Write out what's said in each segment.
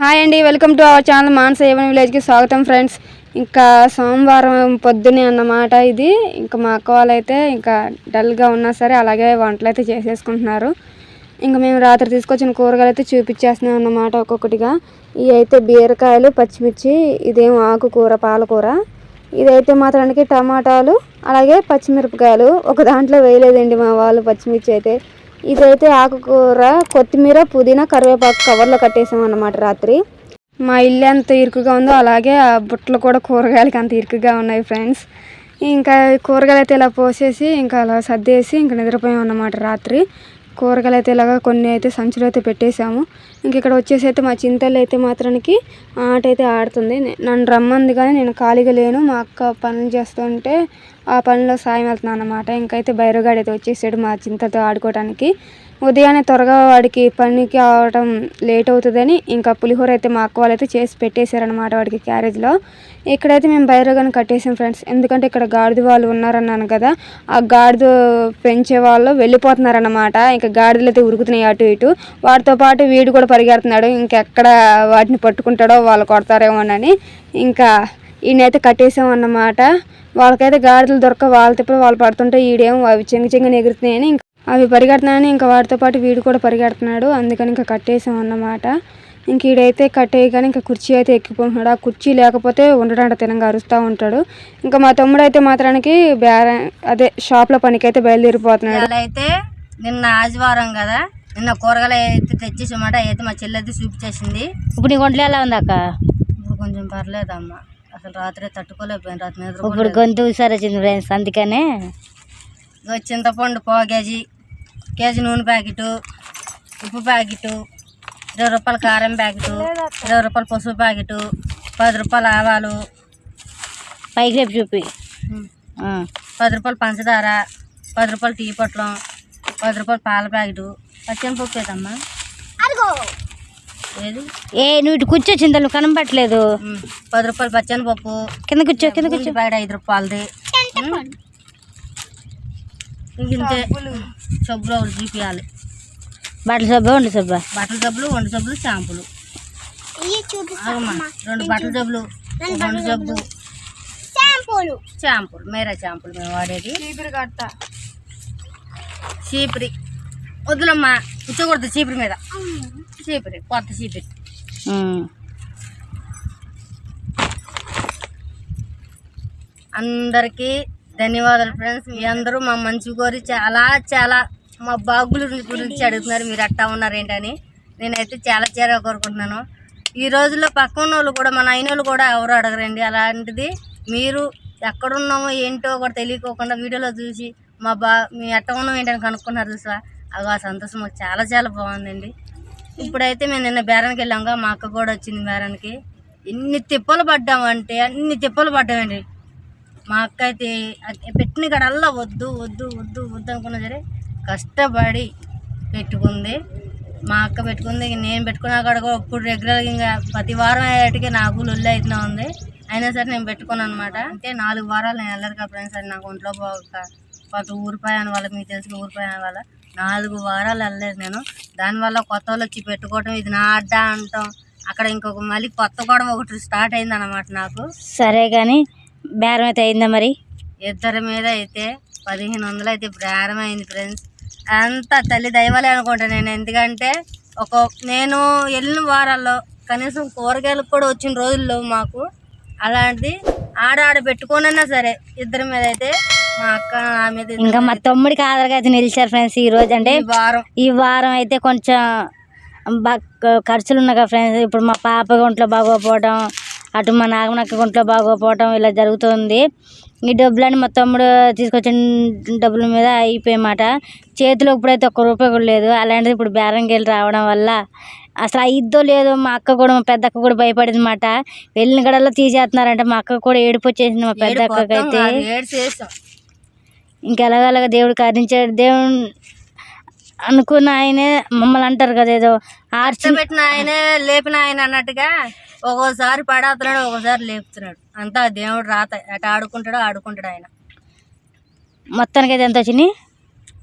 Hi అండి, welcome to our channel Manasa A1 విలేజ్కి స్వాగతం ఫ్రెండ్స్. ఇంకా సోమవారం పొద్దునే అన్నమాట ఇది. ఇంకా మా అక్క వాళ్ళైతే ఇంకా డల్గా ఉన్నా సరే అలాగే వంటలు అయితే చేసేసుకుంటున్నారు. ఇంకా మేము రాత్రి తీసుకొచ్చిన కూరగాయలు అయితే చూపించేస్తున్నాం అన్నమాట ఒక్కొక్కటిగా. ఇవి అయితే బీరకాయలు, పచ్చిమిర్చి, ఇదేమో ఆకుకూర పాలకూర, ఇదైతే మాత్రానికి టమాటాలు అలాగే పచ్చిమిరపకాయలు. ఒక దాంట్లో వేయలేదండి మా వాళ్ళు పచ్చిమిర్చి అయితే. ఇదైతే ఆకుకూర, కొత్తిమీర, పుదీనా, కరివేపాకు కవర్లో కట్టేసాం అన్నమాట రాత్రి. మా ఇల్లు ఎంత ఇరుకుగా ఉందో అలాగే ఆ బుట్టలు కూడా కూరగాయలకి అంత ఇరుకుగా ఉన్నాయి ఫ్రెండ్స్. ఇంకా కూరగాయలు అయితే ఇలా పోసేసి ఇంకా అలా సర్దేసి ఇంకా నిద్రపోయాం అన్నమాట రాత్రి. కూరగాయలు అయితే ఇలాగా కొన్ని అయితే సంచులు అయితే పెట్టేశాము. ఇంక ఇక్కడ వచ్చేసి అయితే మా చింతలు అయితే మాత్రానికి ఆట అయితే ఆడుతుంది. నన్ను రమ్మంది కానీ నేను ఖాళీగా లేను, మా అక్క పనులు చేస్తుంటే ఆ పనిలో సాయం వెళ్తున్నాను అన్నమాట. ఇంకైతే బైరగాడు అయితే వచ్చేసాడు మా చింతతో ఆడుకోవడానికి. ఉదయాన్నే త్వరగా వాడికి పనికి అవడం లేట్ అవుతుందని ఇంకా పులిహోర అయితే మా అక్క వాళ్ళు అయితే చేసి పెట్టేశారనమాట వాడికి క్యారేజ్లో. ఇక్కడైతే మేము బైరగాన్ని కట్టేసాం ఫ్రెండ్స్. ఎందుకంటే ఇక్కడ గాడిద వాళ్ళు ఉన్నారన్నాను కదా, ఆ గాడిద పెంచే వాళ్ళు వెళ్ళిపోతున్నారన్నమాట. ఇంకా గాడిదలు అయితే ఉరుకుతున్నాయి అటు ఇటు, వాటితో పాటు వీడు కూడా పరిగెడుతున్నాడు. ఇంకెక్కడ వాటిని పట్టుకుంటాడో వాళ్ళు కొడతారేమోనని ఇంకా ఈయనైతే కట్టేసాం అన్నమాట. వాళ్ళకైతే గాడిదలు దొరక వాళ్ళ తిప్పలు వాళ్ళు పడుతుంటే ఈడేమో అవి చెంగు ఎగురుతున్నాయని ఇంకా అవి పరిగెడుతున్నాయని ఇంకా వాటితో పాటు వీడు కూడా పరిగెడుతున్నాడు. అందుకని ఇంకా కట్టేసాం అన్నమాట. ఇంక ఈడైతే కట్టేయగానే ఇంకా కుర్చీ అయితే ఎక్కిపోతున్నాడు. ఆ కుర్చీ లేకపోతే ఉండడానికి తినంగా అరుస్తూ ఉంటాడు. ఇంకా మా తమ్ముడు అయితే మాత్రానికి షాప్లో పనికి అయితే బయలుదేరిపోతున్నాడు. అయితే నిన్న ఆదివారం కదా, నిన్న కూరగాయలు అయితే తెచ్చేసమాట. అయితే మా చెల్లి అయితే చూపించేసింది. ఇప్పుడు నీ ఒంట్లో ఎలా ఉంది అక్క? ఇప్పుడు కొంచెం పర్లేదమ్మా. అసలు రాత్రి తట్టుకోలేకపోయాను. రాత్రి ఇప్పుడు గొంతు హుషారు వచ్చింది ఫ్రెండ్స్. అందుకనే చింతపండు కేజీ నూనె ప్యాకెటు, ఉప్పు ప్యాకెటు, 20 రూపాయల కారం ప్యాకెటు, 20 రూపాయల పసుపు ప్యాకెటు, 10 రూపాయల ఆవాలు, పైకి రేపు చూపి 10 రూపాయల పంచదార, 10 రూపాయల టీ పొట్లం, 10 రూపాయల పాల ప్యాకెటు, పచ్చెనపప్పు ఏదమ్మా ఏది నువ్వు ఇటు కూర్చో చింతలు నువ్వు కనపట్లేదు. 10 రూపాయలు పచ్చెనపప్పు, కింద కూర్చో ప్యాకెట్ 5 రూపాయలది. ఇంతే సబ్బులు ఒకటి చూపించాలి. బట్టల సబ్బు, వంట సబ్బు, బట్టల సబ్బులు, వంట సబ్బులు, షాంపులు, 2 బట్టల సబ్బులు, వంట సబ్బు, షాంపులు, మేరా షాంపులు మేము వాడేది. చీపిరి వద్దులమ్మా, కూర్చోకూడదు చీపిరి మీద. చీపిరి కొత్త చీపిరి. అందరికీ ధన్యవాదాలు ఫ్రెండ్స్. మీ అందరూ మా మంచి కోరి చాలా మా బాగుల గురించి అడుగుతున్నారు. మీరు అట్టా ఉన్నారు ఏంటని. నేనైతే చాలా కోరుకుంటున్నాను. ఈ రోజుల్లో పక్కన వాళ్ళు కూడా, మన అయిన వాళ్ళు కూడా ఎవరు అడగరండి. అలాంటిది మీరు ఎక్కడున్నామో ఏంటో కూడా తెలియకోకుండా వీడియోలో చూసి మీ అట్ట ఉన్నాం ఏంటని కనుక్కున్నారు చూసా. ఆ సంతోషం మాకు చాలా బాగుందండి. ఇప్పుడైతే మేము నిన్న బేరానికి వెళ్ళాంగా, మా అక్క కూడా వచ్చింది బేరానికి. ఎన్ని తిప్పలు పడ్డామంటే అన్ని తిప్పలు పడ్డామండి. మా అక్క అయితే పెట్టిన కాడల్లా వద్దు అనుకున్నా సరే కష్టపడి పెట్టుకుంది. మా అక్క పెట్టుకుంది. నేను పెట్టుకున్నా కాడ కూడా ఇప్పుడు రెగ్యులర్గా ఇంకా ప్రతి వారం అయ్యేటికి నాకు లొల్లి అవుతూనే ఉంది. అయినా సరే నేను పెట్టుకున్నాను అనమాట. అంటే 4 వారాలు నేను వెళ్ళదు కాబట్టి సరే నాకు ఒంట్లో పోక కొత్త ఊరిపోయాను వాళ్ళ, మీకు తెలిసిన ఊరిపోయాను వాళ్ళ 4 వారాలు వెళ్ళలేదు నేను. దానివల్ల కొత్త వాళ్ళు వచ్చి పెట్టుకోవటం, ఇది నా అడ్డా అంటాం. అక్కడ ఇంకొక మళ్ళీ కొత్త గొడవ ఒకటి స్టార్ట్ అయింది అనమాట నాకు. సరే కానీ బేరం అయితే అయిందా మరి? ఇద్దరి మీద అయితే 1500 అయితే బేరం అయింది ఫ్రెండ్స్. అంతా తల్లి దైవాలే అనుకుంటా నేను. ఎందుకంటే నేను వెళ్ళిన వారాల్లో కనీసం కూరగాయలకు కూడా వచ్చిన రోజుల్లో మాకు అలాంటిది ఆడ పెట్టుకోనన్నా సరే ఇద్దరి మీద అయితే మా అక్క నా మీద, ఇంకా మా తమ్ముడికి ఆధారగా అయితే నిలిచారు ఫ్రెండ్స్. ఈ రోజు అంటే ఈ వారం అయితే కొంచెం ఖర్చులు ఉన్నాయి కదా ఫ్రెండ్స్. ఇప్పుడు మా పాప ఒంట్లో బాగోపోవడం, అటు మా నాగమనక్క ఒంట్లో బాగోపోవడం ఇలా జరుగుతుంది. ఈ డబ్బులని మా తమ్ముడు తీసుకొచ్చిన డబ్బుల మీద అయిపోయామాట. చేతిలో ఇప్పుడైతే 1 రూపాయి కూడా లేదు. అలాంటిది ఇప్పుడు బేరంకి వెళ్ళి రావడం వల్ల అసలు ఇద్దో లేదో మా అక్క కూడా, మా పెద్ద అక్క కూడా భయపడింది అన్నమాట. వెళ్ళిన గడల్లో తీసేస్తున్నారంటే మా అక్క కూడా ఏడుపు వచ్చేసింది. మా పెద్ద అక్కకైతే ఇంకెలాగలాగా దేవుడు కరించాడు. దేవుడు అనుకున్న ఆయనే మమ్మల్ని అంటారు కదా, ఏదో ఆర్చిపెట్టిన ఆయనే లేపిన ఆయన అన్నట్టుగా ఒక్కోసారి పడేస్తున్నాడు, ఒక్కోసారి లేపుతున్నాడు. అంతా దేవుడు రాత. అటు ఆడుకుంటాడు ఆయన. మొత్తానికి అయితే ఎంత వచ్చినాయి?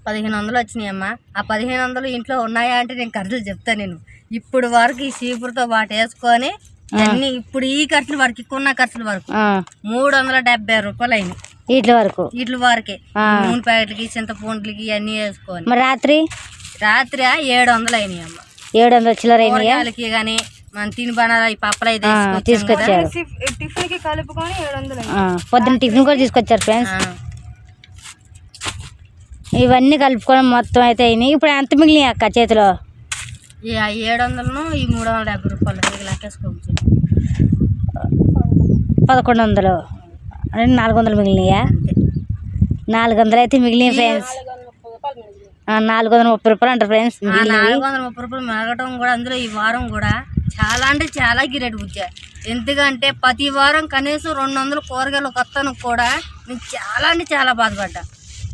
1500 వచ్చినాయి అమ్మా. ఆ 1500 ఇంట్లో ఉన్నాయా అంటే నేను ఖర్చులు చెప్తాను. నేను ఇప్పుడు వరకు ఈ చీపురుతో పాటు వేసుకొని అన్ని ఇప్పుడు ఈ ఖర్చుల వరకు కొన్న ఖర్చుల వరకు 370 రూపాయలు అయినాయి వీటి వరకు. వీటి వరకే నూనె ప్యాకెట్లకి చింతపండ్లకి అన్ని వేసుకొని. మరి రాత్రి 700 అయినాయి అమ్మ. 700 చిల్లర అయినాయి. కూరగాయలకి కానీ మన తిని బనాలు ఈ పప్పలు అయితే తీసుకొచ్చారు. టిఫిన్ కి కలుపుకొని 700. పొద్దున్న టిఫిన్ కూడా తీసుకొచ్చారు ఫ్రెండ్స్. ఇవన్నీ కలుపుకొని మొత్తం అయితే అయినాయి. ఇప్పుడు ఎంత మిగిలినాయి అక్క చేతిలో? ఈ 700ను ఈ 370 రూపాయలు లెక్కేసుకోవచ్చు. 1100 అంటే 400 మిగిలినాయా? 400 అయితే మిగిలినాయి ఫ్రెండ్స్. 430 రూపాయలు అంటారు ఫ్రెండ్స్. 430 రూపాయలు మెరగటం కూడా అందులో ఈ వారం కూడా చాలా అంటే చాలా గిరేట్ బుజ్జా. ఎందుకంటే ప్రతి వారం కనీసం 200 కూరగాయలు కొత్తను కూడా నేను చాలా అంటే చాలా బాధపడ్డా.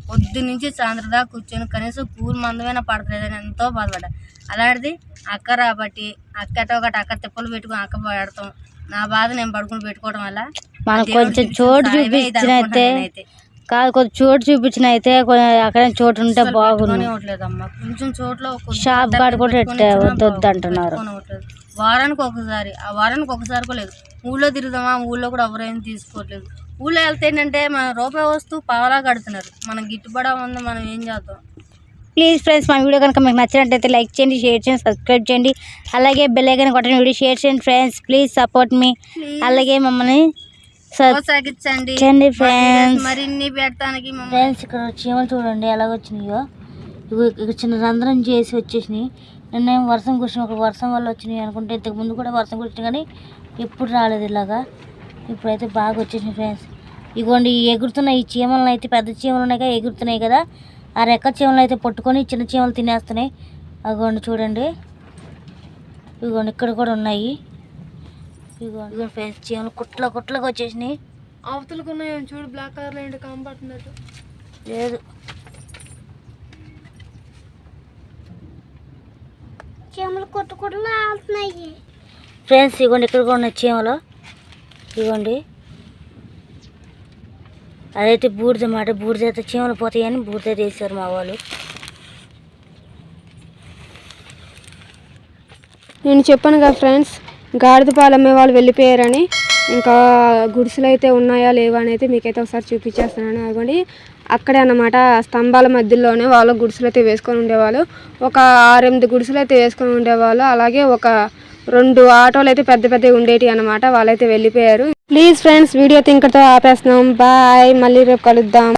పొద్దు నుంచి సాయంత్రం దాకా కూర్చొని కనీసం కూలి మందమైనా పడతలేదని ఎంతో బాధపడ్డా. అలాంటిది అక్క రాబట్టి అక్క ఒకటి అక్క తిప్పలు పెట్టుకుని అక్క పెడతాం. నా బాధ నేను పడుకుని పెట్టుకోవడం వల్ల మనం కొంచెం చోటు చూపించిన అయితే కాదు, కొంచెం చోటు చూపించిన అయితే అక్కడ చోటు ఉంటే బాగుంది. కొంచెం చోట్ల షాప్ కాడ కూడా వద్దు అంటున్నారు. వారానికి ఒకసారి కూడా లేదు. ఊళ్ళో తిరుగుదామా, ఊళ్ళో కూడా ఎవరైనా తీసుకోవట్లేదు. ఊళ్ళో వెళ్తే ఏంటంటే మన రూపాయి వస్తువు పావలా కడుతున్నారు. మనం గిట్టుబడి ఉంది, మనం ఏం చేద్దాం. ప్లీజ్ ఫ్రెండ్స్, మా వీడియో కనుక మీకు నచ్చినట్టయితే లైక్ చేయండి, షేర్ చేయండి, సబ్స్క్రైబ్ చేయండి. అలాగే బెల్ ఐకాన్ కొట్టండి, వీడియో షేర్ చేయండి ఫ్రెండ్స్. ప్లీజ్ సపోర్ట్ మీ. అలాగే మమ్మల్ని ప్రోత్సహించండి ఫ్రెండ్స్. మరిన్ని పెడతానికి ఫ్రెండ్స్. ఇక్కడ చీమలు చూడండి ఎలాగొచ్చినాయో. ఇక్కడ చిన్న రంధ్రం చేసి వచ్చేసినాయి. నిన్న వర్షం కురిసిన ఒక వర్షం వల్ల వచ్చినాయి అనుకుంటే, ఇంతకు ముందు కూడా వర్షం కురిసినాయి కానీ ఎప్పుడు రాలేదు ఇలాగా. ఇప్పుడైతే బాగా వచ్చేసినాయి ఫ్రెండ్స్. ఇగోండి ఎగురుతున్నాయి ఈ చీమలను అయితే. పెద్ద చీమలు ఉన్నాయి కదా, ఎగురుతున్నాయి కదా. ఆ రెక్క చీమలు అయితే పట్టుకొని చిన్న చీమలు తినేస్తున్నాయి. అగోండి చూడండి, ఇగోండి ఇక్కడ కూడా ఉన్నాయి. ఇగోండి ఫ్రెండ్స్, చీమలు కుట్లగా వచ్చేసినాయి. అవతలకు ఉన్నాయి చూడు, బ్లాక్ కలర్ లో కనబడుతున్నట్టు లేదు. చీమలు కుట్టుకుట్లా ఆడుతున్నాయి ఫ్రెండ్స్. ఇగోండి ఇక్కడ కూడా ఉన్నాయి చీమలు. ఇగోండి అదైతే బూడిద మాట. బూడిద అయితే చీమలు పోతాయని బూడిద వేసారు మా వాళ్ళు. నేను చెప్పాను కదా ఫ్రెండ్స్, గాడిద పాలు అమ్మే వాళ్ళు వెళ్ళిపోయారని. ఇంకా గుడిసెలు అయితే ఉన్నాయా లేవా అని అయితే మీకైతే ఒకసారి చూపించేస్తున్నాను. అదిగోండి అక్కడే అన్నమాట, స్తంభాల మధ్యలోనే వాళ్ళు గుడిసెలు అయితే వేసుకొని ఉండేవాళ్ళు. ఒక 6-8 గుడిసెలు అయితే వేసుకొని ఉండేవాళ్ళు. అలాగే ఒక 2 ఆటోలు అయితే పెద్దవి ఉండేవి అన్నమాట. వాళ్ళైతే వెళ్ళిపోయారు. ప్లీజ్ ఫ్రెండ్స్, వీడియో అయితే ఇక్కడితో ఆపేస్తున్నాం. బాయ్, మళ్ళీ రేపు కలుద్దాం.